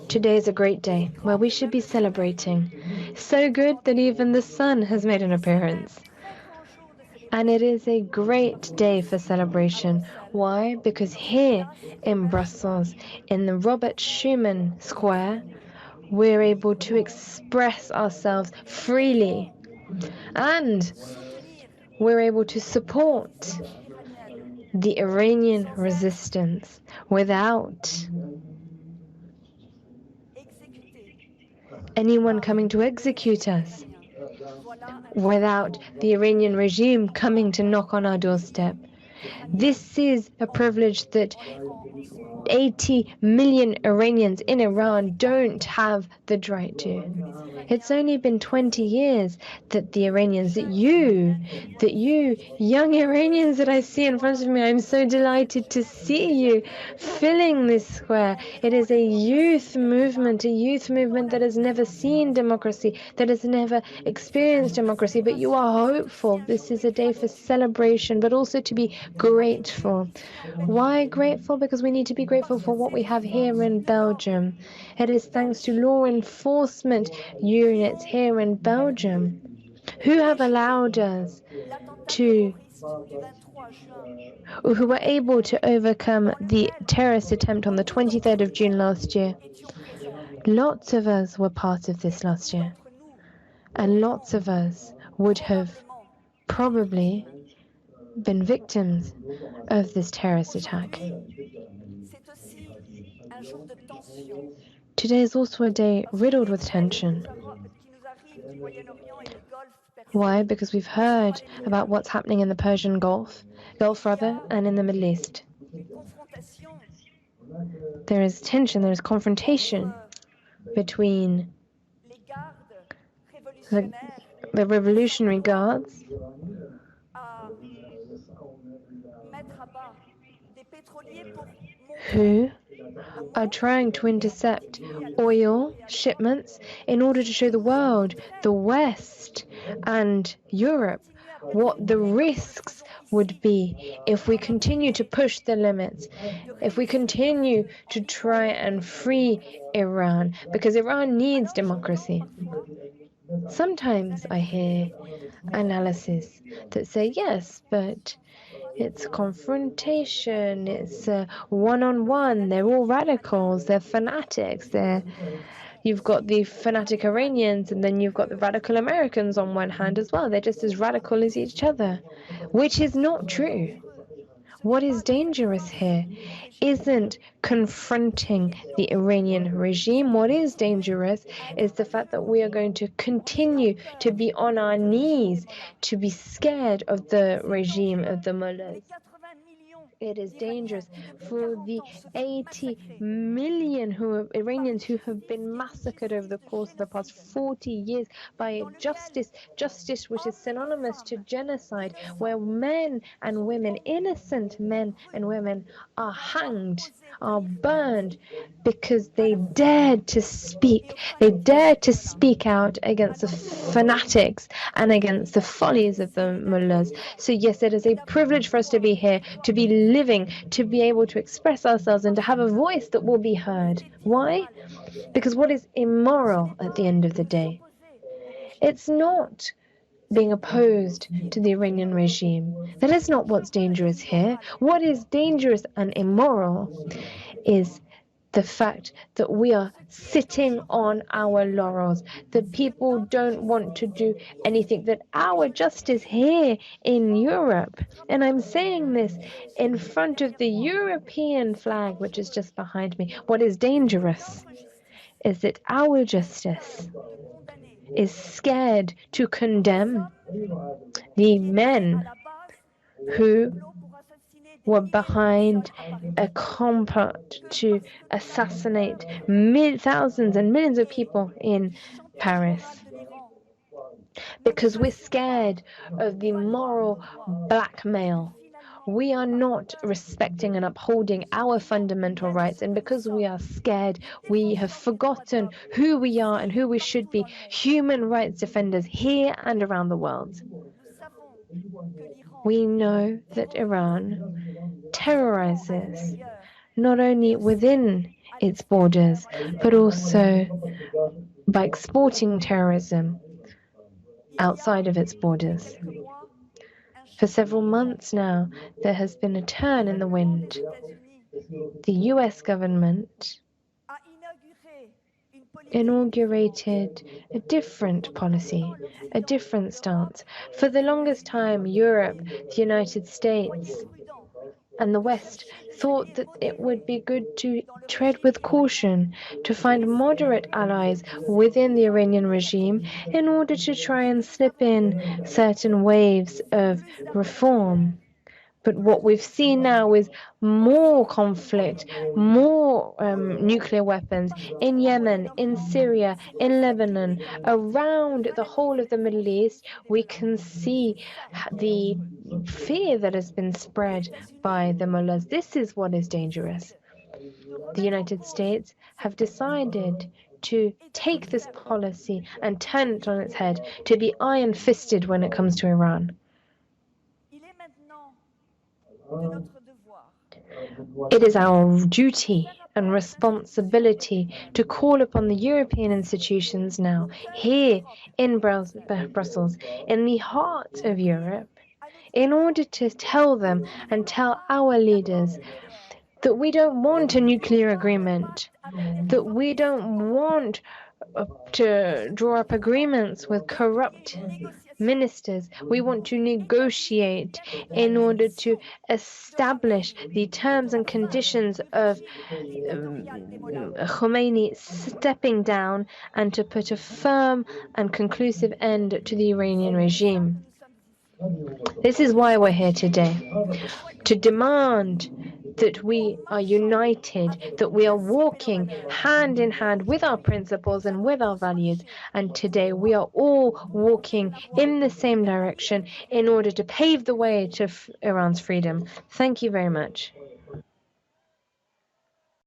Today is a great day where we should be celebrating. So good that even the sun has made an appearance. And it is a great day for celebration. Why? Because here in Brussels, in the Robert Schuman Square, we're able to express ourselves freely. And we're able to support the Iranian resistance without anyone coming to execute us, without the Iranian regime coming to knock on our doorstep. This is a privilege that 80 million Iranians in Iran don't have the right to. It's only been 20 years that the Iranians, that you young Iranians that I see in front of me, I'm so delighted to see you filling this square. It is a youth movement that has never seen democracy, that has never experienced democracy, but you are hopeful. This is a day for celebration, but also to be grateful. Why grateful? Because we need to be grateful for what we have here in Belgium. It is thanks to law enforcement units here in Belgium who have allowed us who were able to overcome the terrorist attempt on the 23rd of June last year. Lots of us were part of this last year, and lots of us would have probably been victims of this terrorist attack. Today is also a day riddled with tension. Why? Because we've heard about what's happening in the Persian Gulf, and in the Middle East. There is tension, there is confrontation between the Revolutionary Guards who are trying to intercept oil shipments in order to show the world, the West and Europe, what the risks would be if we continue to push the limits, if we continue to try and free Iran, because Iran needs democracy. Sometimes I hear analysis that say, yes, but it's confrontation, it's one-on-one, they're all radicals, they're fanatics, you've got the fanatic Iranians and then you've got the radical Americans on one hand as well. They're just as radical as each other, which is not true. What is dangerous here isn't confronting the Iranian regime. What is dangerous is the fact that we are going to continue to be on our knees, to be scared of the regime of the mullahs. It is dangerous for the 80 million Iranians who have been massacred over the course of the past 40 years by justice which is synonymous to genocide, where men and women, innocent men and women, are hanged, are burned because they dared to speak. They dared to speak out against the fanatics and against the follies of the mullahs. So yes, it is a privilege for us to be here, to be living, to be able to express ourselves and to have a voice that will be heard. Why? Because what is immoral at the end of the day? It's not being opposed to the Iranian regime. That is not what's dangerous here. What is dangerous and immoral is the fact that we are sitting on our laurels, that people don't want to do anything, that our justice here in Europe, and I'm saying this in front of the European flag, which is just behind me, what is dangerous is that our justice is scared to condemn the men who were behind a complot to assassinate thousands and millions of people in Paris. Because we're scared of the moral blackmail. We are not respecting and upholding our fundamental rights, and because we are scared, we have forgotten who we are and who we should be, human rights defenders here and around the world. We know that Iran terrorizes not only within its borders, but also by exporting terrorism outside of its borders. For several months now, there has been a turn in the wind. The US government inaugurated a different policy, a different stance. For the longest time, Europe, the United States, and the West thought that it would be good to tread with caution, to find moderate allies within the Iranian regime in order to try and slip in certain waves of reform. But what we've seen now is more conflict, more nuclear weapons in Yemen, in Syria, in Lebanon, around the whole of the Middle East. We can see the fear that has been spread by the mullahs. This is what is dangerous. The United States have decided to take this policy and turn it on its head, to be iron-fisted when it comes to Iran. It is our duty and responsibility to call upon the European institutions now, here in Brussels, in the heart of Europe, in order to tell them and tell our leaders that we don't want a nuclear agreement, that we don't want to draw up agreements with corrupt ministers. We want to negotiate in order to establish the terms and conditions of Khomeini stepping down and to put a firm and conclusive end to the Iranian regime. This is why we're here today, to demand that we are united, that we are walking hand in hand with our principles and with our values. And today we are all walking in the same direction in order to pave the way to Iran's freedom. Thank you very much.